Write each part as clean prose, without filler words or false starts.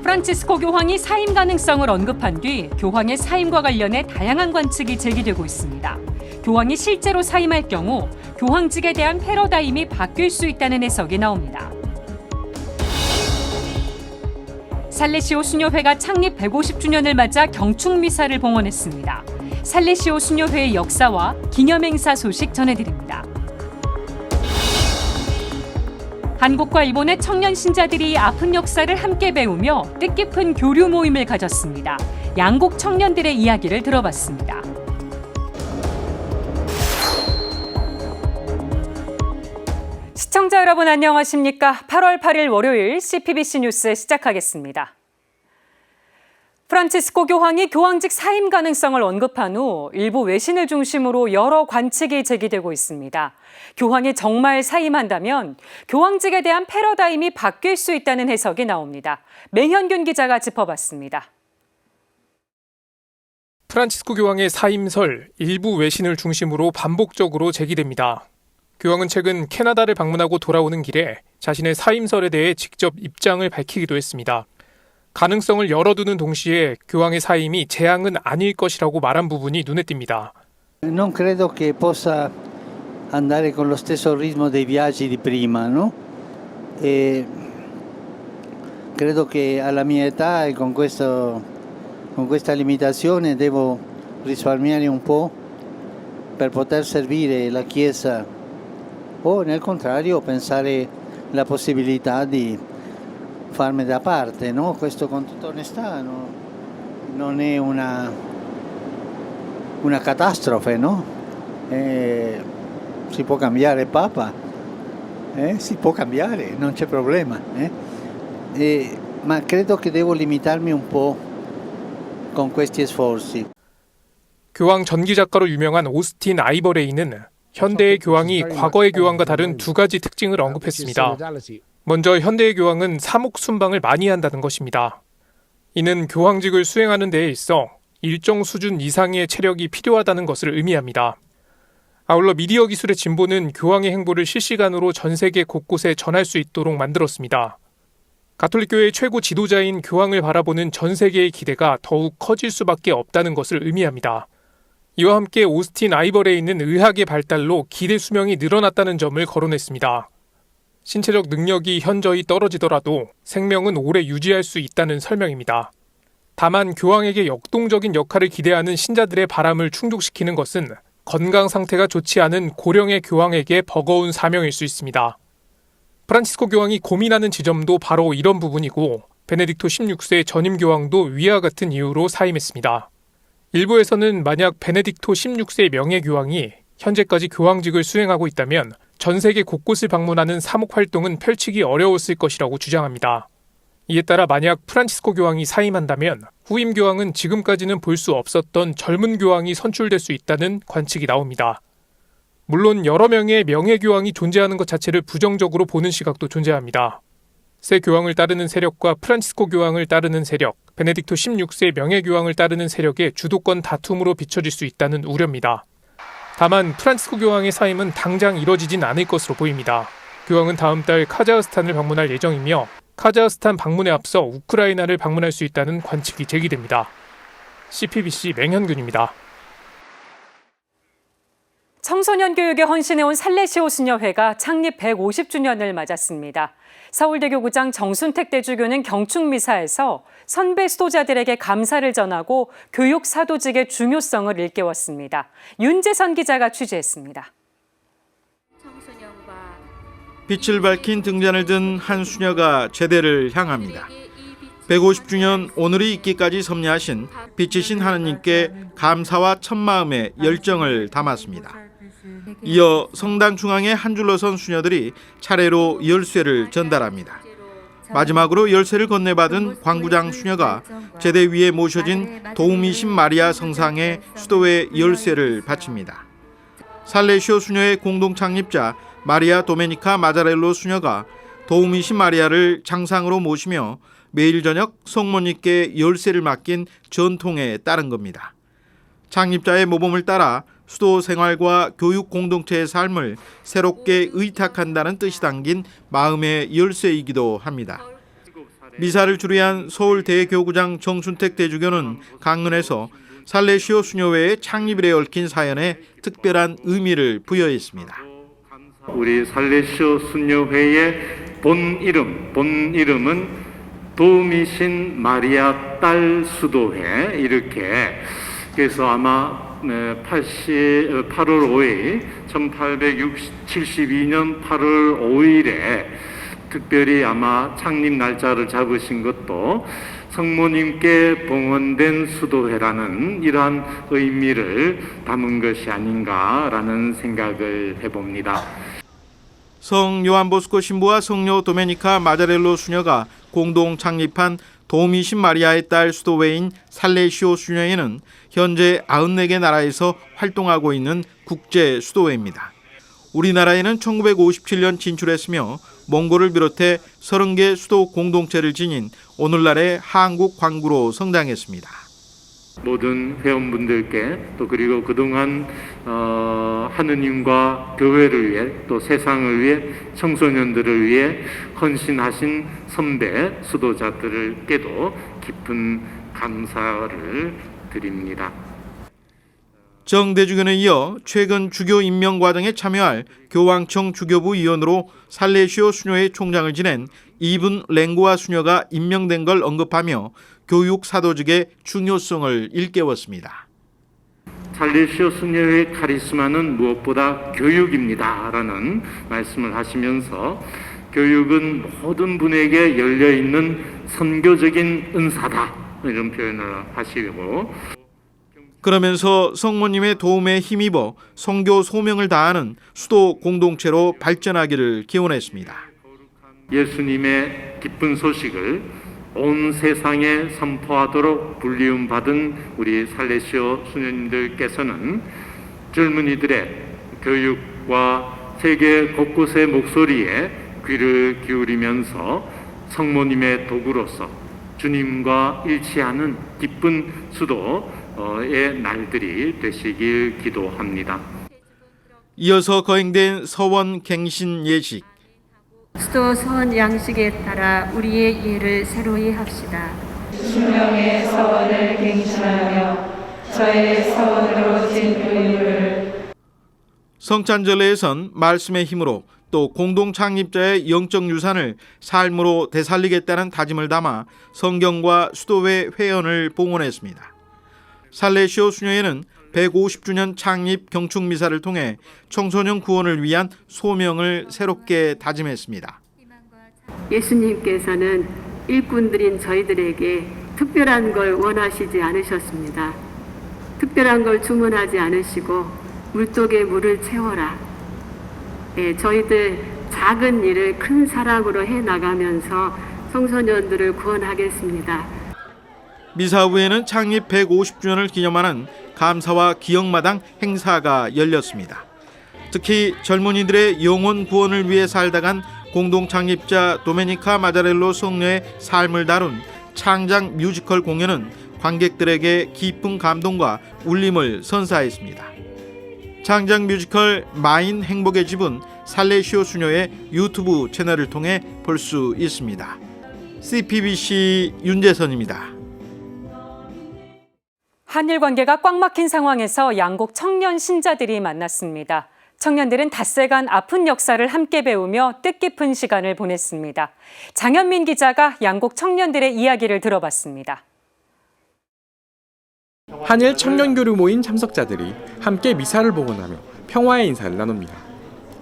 프란치스코 교황이 사임 가능성을 언급한 뒤 교황의 사임과 관련해 다양한 관측이 제기되고 있습니다. 교황이 실제로 사임할 경우 교황직에 대한 패러다임이 바뀔 수 있다는 해석이 나옵니다. 살레시오 수녀회가 창립 150주년을 맞아 경축미사를 봉헌했습니다. 살레시오 수녀회의 역사와 기념행사 소식 전해드립니다. 한국과 일본의 청년 신자들이 아픈 역사를 함께 배우며 뜻깊은 교류 모임을 가졌습니다. 양국 청년들의 이야기를 들어봤습니다. 시청자 여러분 안녕하십니까? 8월 8일 월요일 CPBC 뉴스 시작하겠습니다. 프란치스코 교황이 교황직 사임 가능성을 언급한 후 일부 외신을 중심으로 여러 관측이 제기되고 있습니다. 교황이 정말 사임한다면 교황직에 대한 패러다임이 바뀔 수 있다는 해석이 나옵니다. 맹현균 기자가 짚어봤습니다. 프란치스코 교황의 사임설, 일부 외신을 중심으로 반복적으로 제기됩니다. 교황은 최근 캐나다를 방문하고 돌아오는 길에 자신의 사임설에 대해 직접 입장을 밝히기도 했습니다. 가능성을 열어두는 동시에 교황의 사임이 재앙은 아닐 것이라고 말한 부분이 눈에 띕니다. Non credo che possa andare con lo stesso ritmo dei viaggi di prima, no? E credo che alla mia età e con questa limitazione devo risparmiare un po' per poter servire la Chiesa o nel contrario pensare la possibilità di farmi da parte, no? Questo con tutta onestà non è una catastrofe, no? Si può cambiare Papa, si può cambiare, non c'è problema. Ma credo che devo limitarmi un po' con questi sforzi. 교황 전기 작가로 유명한 오스틴 아이버레이는 현대의 교황이 과거의 교황과 다른 두 가지 특징을 언급했습니다. 먼저 현대의 교황은 사목 순방을 많이 한다는 것입니다. 이는 교황직을 수행하는 데에 있어 일정 수준 이상의 체력이 필요하다는 것을 의미합니다. 아울러 미디어 기술의 진보는 교황의 행보를 실시간으로 전 세계 곳곳에 전할 수 있도록 만들었습니다. 가톨릭교회의 최고 지도자인 교황을 바라보는 전 세계의 기대가 더욱 커질 수밖에 없다는 것을 의미합니다. 이와 함께 오스틴 아이버레이는 의학의 발달로 기대 수명이 늘어났다는 점을 거론했습니다. 신체적 능력이 현저히 떨어지더라도 생명은 오래 유지할 수 있다는 설명입니다. 다만 교황에게 역동적인 역할을 기대하는 신자들의 바람을 충족시키는 것은 건강 상태가 좋지 않은 고령의 교황에게 버거운 사명일 수 있습니다. 프란치스코 교황이 고민하는 지점도 바로 이런 부분이고 베네딕토 16세 전임 교황도 위와 같은 이유로 사임했습니다. 일부에서는 만약 베네딕토 16세 명예교황이 현재까지 교황직을 수행하고 있다면 전 세계 곳곳을 방문하는 사목 활동은 펼치기 어려웠을 것이라고 주장합니다. 이에 따라 만약 프란치스코 교황이 사임한다면 후임 교황은 지금까지는 볼 수 없었던 젊은 교황이 선출될 수 있다는 관측이 나옵니다. 물론 여러 명의 명예교황이 존재하는 것 자체를 부정적으로 보는 시각도 존재합니다. 새 교황을 따르는 세력과 프란치스코 교황을 따르는 세력, 베네딕토 16세 명예교황을 따르는 세력의 주도권 다툼으로 비춰질 수 있다는 우려입니다. 다만 프란치스코 교황의 사임은 당장 이뤄지진 않을 것으로 보입니다. 교황은 다음 달 카자흐스탄을 방문할 예정이며 카자흐스탄 방문에 앞서 우크라이나를 방문할 수 있다는 관측이 제기됩니다. CPBC 맹현균입니다. 청소년 교육에 헌신해온 살레시오 수녀회가 창립 150주년을 맞았습니다. 서울대교구장 정순택 대주교는 경축미사에서 선배 수도자들에게 감사를 전하고 교육 사도직의 중요성을 일깨웠습니다. 윤재선 기자가 취재했습니다. 빛을 밝힌 등잔을 든 한 수녀가 제대를 향합니다. 150주년 오늘이 있기까지 섭리하신 빛이신 하느님께 감사와 첫마음의 열정을 담았습니다. 이어 성당 중앙에 한 줄로 선 수녀들이 차례로 열쇠를 전달합니다. 마지막으로 열쇠를 건네받은 광구장 수녀가 제대 위에 모셔진 도우미신 마리아 성상에 수도의 열쇠를 바칩니다. 살레시오 수녀의 공동 창립자 마리아 도메니카 마자렐로 수녀가 도우미신 마리아를 장상으로 모시며 매일 저녁 성모님께 열쇠를 맡긴 전통에 따른 겁니다. 창립자의 모범을 따라 수도 생활과 교육 공동체의 삶을 새롭게 의탁한다는 뜻이 담긴 마음의 열쇠이기도 합니다. 미사를 주례한 서울 대교구장 정순택 대주교는 강론에서 살레시오 수녀회의 창립일에 얽힌 사연에 특별한 의미를 부여했습니다. 우리 살레시오 수녀회의 본 이름은 도미신 마리아 딸 수도회, 이렇게 그래서 아마 8월 5일 1872년 8월 5일에 특별히 아마 창립 날짜를 잡으신 것도 성모님께 봉헌된 수도회라는 이러한 의미를 담은 것이 아닌가라는 생각을 해봅니다. 성 요한보스코 신부와 성녀 도메니카 마자렐로 수녀가 공동 창립한 도미신 마리아의 딸 수도회인 살레시오 수녀회는 현재 94개 나라에서 활동하고 있는 국제 수도회입니다. 우리나라에는 1957년 진출했으며 몽골을 비롯해 30개 수도 공동체를 지닌 오늘날의 한국 광구로 성장했습니다. 모든 회원분들께 또 그리고 그동안 하느님과 교회를 위해 또 세상을 위해 청소년들을 위해 헌신하신 선배 수도자들께도 깊은 감사를 드립니다. 정 대주교는 이어 최근 주교 임명 과정에 참여할 교황청 주교부 위원으로 살레시오 수녀회 총장을 지낸 이분 랭고아 수녀가 임명된 걸 언급하며 교육 사도직의 중요성을 일깨웠습니다. 살레시오 수녀회의 카리스마는 무엇보다 교육입니다라는 말씀을 하시면서 교육은 모든 분에게 열려있는 선교적인 은사다, 이런 표현을 하시고, 그러면서 성모님의 도움에 힘입어 선교 소명을 다하는 수도 공동체로 발전하기를 기원했습니다. 예수님의 기쁜 소식을 온 세상에 선포하도록 불리움 받은 우리 살레시오 수녀님들께서는 젊은이들의 교육과 세계 곳곳의 목소리에 귀를 기울이면서 성모님의 도구로서 주님과 일치하는 기쁜 수도의 날들이 되시길 기도합니다. 이어서 거행된 서원 갱신 예식. 수도 서원 양식에 따라 우리의 이해를 새로이 합시다. 신령의 서원을 갱신하며 저의 서원으로 진 의무를. 성찬절례에선 말씀의 힘으로 또 공동 창립자의 영적 유산을 삶으로 되살리겠다는 다짐을 담아 성경과 수도회 회원을 봉헌했습니다. 살레시오 수녀회는 150주년 창립 경축 미사를 통해 청소년 구원을 위한 소명을 새롭게 다짐했습니다. 예수님께서는 일꾼들인 저희들에게 특별한 걸 원하시지 않으셨습니다. 특별한 걸 주문하지 않으시고 물독에 물을 채워라. 저희들 작은 일을 큰 사랑으로 해나가면서 청소년들을 구원하겠습니다. 미사 후에는 창립 150주년을 기념하는 감사와 기억마당 행사가 열렸습니다. 특히 젊은이들의 영혼 구원을 위해 살다간 공동 창립자 도메니카 마자렐로 성녀의 삶을 다룬 창작 뮤지컬 공연은 관객들에게 깊은 감동과 울림을 선사했습니다. 창작 뮤지컬 마인 행복의 집은 살레시오 수녀의 유튜브 채널을 통해 볼 수 있습니다. CPBC 윤재선입니다. 한일 관계가 꽉 막힌 상황에서 양국 청년 신자들이 만났습니다. 청년들은 닷새간 아픈 역사를 함께 배우며 뜻깊은 시간을 보냈습니다. 장현민 기자가 양국 청년들의 이야기를 들어봤습니다. 한일 청년교류 모임 참석자들이 함께 미사를 봉헌하며 평화의 인사를 나눕니다.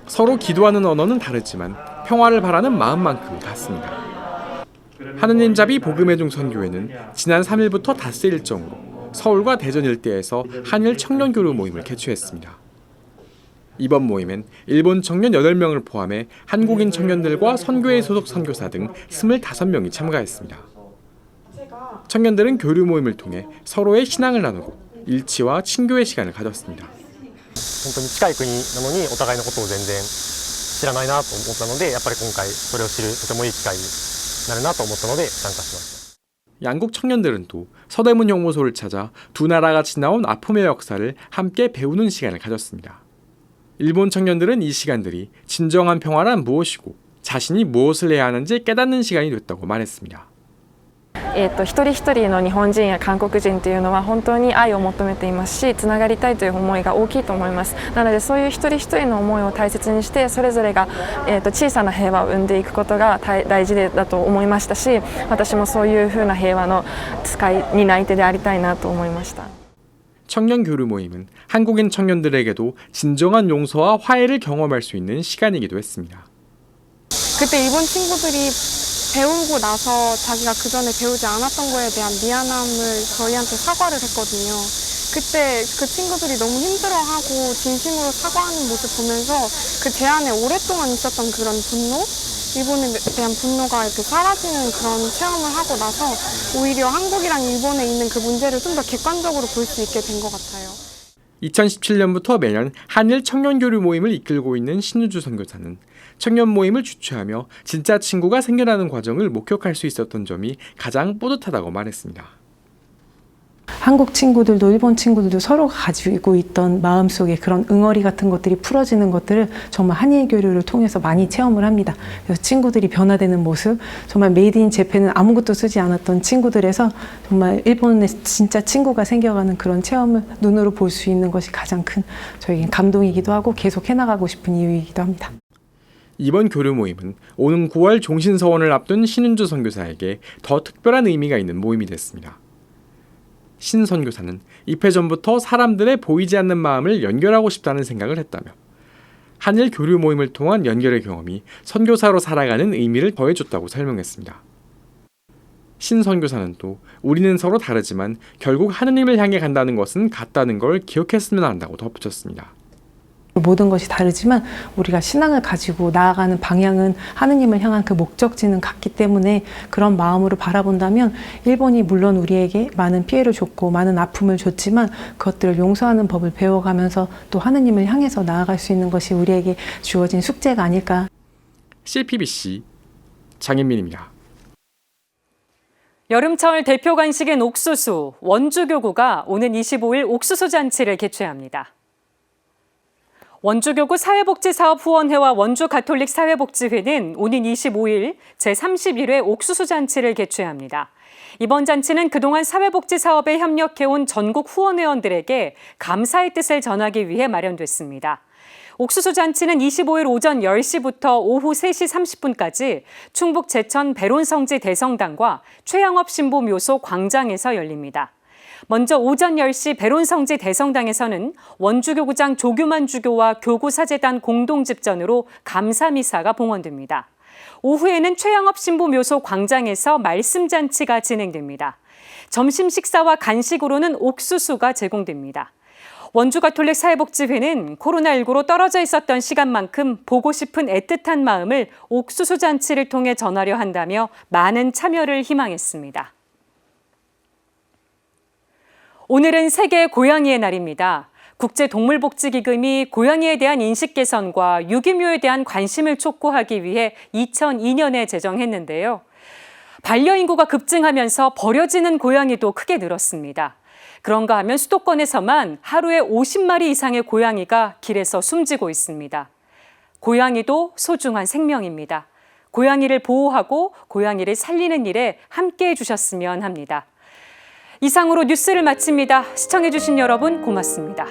서로 기도하는 언어는 다르지만 평화를 바라는 마음만큼 같습니다. 하느님 자비 복음의 중 선교회는 지난 3일부터 닷새 일정으로 서울과 대전 일대에서 한일 청년교류 모임을 개최했습니다. 이번 모임엔 일본 청년 8명을 포함해 한국인 청년들과 선교회 소속 선교사 등 25명이 참가했습니다. 청년들은 교류 모임을 통해 서로의 신앙을 나누고 일치와 친교의 시간을 가졌습니다. 本当に近い国なのにお互いのことを全然知らないなと思ったので、やっぱり今回それを知るとてもいい機会になるなと思ったので参加しました。 양국 청년들은 또 서대문 영모소를 찾아 두 나라가 지나온 아픔의 역사를 함께 배우는 시간을 가졌습니다. 일본 청년들은 이 시간들이 진정한 평화란 무엇이고 자신이 무엇을 해야 하는지 깨닫는 시간이 됐다고 말했습니다. 一人一人の日本人や韓国人というのは本当に愛を求めていますし、つながりたいという思いが大きいと思います。なのでそういう一人一人の思いを大切にして、それぞれが、小さな平和を生んでいくことが大事だと思いましたし、私もそういうふうな平和の担い手でありたいなと思いました。 청년 교류 모임은 한국인 청년들에게도 진정한 용서와 화해를 경험할 수 있는 시간이기도 했습니다. 그때 일본 친구들이 배우고 나서 자기가 그 전에 배우지 않았던 거에 대한 미안함을 저희한테 사과를 했거든요. 그때 그 친구들이 너무 힘들어하고 진심으로 사과하는 모습 보면서 그 제 안에 오랫동안 있었던 그런 분노? 일본에 대한 분노가 이렇게 사라지는 그런 체험을 하고 나서 오히려 한국이랑 일본에 있는 그 문제를 좀 더 객관적으로 볼 수 있게 된 것 같아요. 2017년부터 매년 한일 청년 교류 모임을 이끌고 있는 신유주 선교사는 청년 모임을 주최하며 진짜 친구가 생겨나는 과정을 목격할 수 있었던 점이 가장 뿌듯하다고 말했습니다. 한국 친구들도 일본 친구들도 서로 가지고 있던 마음속에 그런 응어리 같은 것들이 풀어지는 것들을 정말 한일 교류를 통해서 많이 체험을 합니다. 그래서 친구들이 변화되는 모습, 정말 메이드 인 재팬은 아무것도 쓰지 않았던 친구들에서 정말 일본에 진짜 친구가 생겨가는 그런 체험을 눈으로 볼 수 있는 것이 가장 큰 저에겐 감동이기도 하고 계속 해나가고 싶은 이유이기도 합니다. 이번 교류 모임은 오는 9월 종신서원을 앞둔 신은주 선교사에게 더 특별한 의미가 있는 모임이 됐습니다. 신 선교사는 입회 전부터 사람들의 보이지 않는 마음을 연결하고 싶다는 생각을 했다며 한일 교류 모임을 통한 연결의 경험이 선교사로 살아가는 의미를 더해줬다고 설명했습니다. 신 선교사는 또 우리는 서로 다르지만 결국 하느님을 향해 간다는 것은 같다는 걸 기억했으면 한다고 덧붙였습니다. 모든 것이 다르지만 우리가 신앙을 가지고 나아가는 방향은 하느님을 향한 그 목적지는 같기 때문에 그런 마음으로 바라본다면 일본이 물론 우리에게 많은 피해를 줬고 많은 아픔을 줬지만 그것들을 용서하는 법을 배워가면서 또 하느님을 향해서 나아갈 수 있는 것이 우리에게 주어진 숙제가 아닐까. CPBC 장인민입니다. 여름철 대표 간식인 옥수수, 원주교구가 오는 25일 옥수수 잔치를 개최합니다. 원주교구 사회복지사업후원회와 원주가톨릭사회복지회는 오는 25일 제31회 옥수수 잔치를 개최합니다. 이번 잔치는 그동안 사회복지사업에 협력해온 전국 후원회원들에게 감사의 뜻을 전하기 위해 마련됐습니다. 옥수수 잔치는 25일 오전 10시부터 오후 3시 30분까지 충북 제천 배론성지 대성당과 최양업 신부 묘소 광장에서 열립니다. 먼저 오전 10시 배론성지 대성당에서는 원주교구장 조규만 주교와 교구사재단 공동집전으로 감사미사가 봉헌됩니다. 오후에는 최양업 신부 묘소 광장에서 말씀잔치가 진행됩니다. 점심 식사와 간식으로는 옥수수가 제공됩니다. 원주가톨릭 사회복지회는 코로나19로 떨어져 있었던 시간만큼 보고 싶은 애틋한 마음을 옥수수 잔치를 통해 전하려 한다며 많은 참여를 희망했습니다. 오늘은 세계 고양이의 날입니다. 국제동물복지기금이 고양이에 대한 인식 개선과 유기묘에 대한 관심을 촉구하기 위해 2002년에 제정했는데요. 반려인구가 급증하면서 버려지는 고양이도 크게 늘었습니다. 그런가 하면 수도권에서만 하루에 50마리 이상의 고양이가 길에서 숨지고 있습니다. 고양이도 소중한 생명입니다. 고양이를 보호하고 고양이를 살리는 일에 함께해 주셨으면 합니다. 이상으로 뉴스를 마칩니다. 시청해주신 여러분 고맙습니다.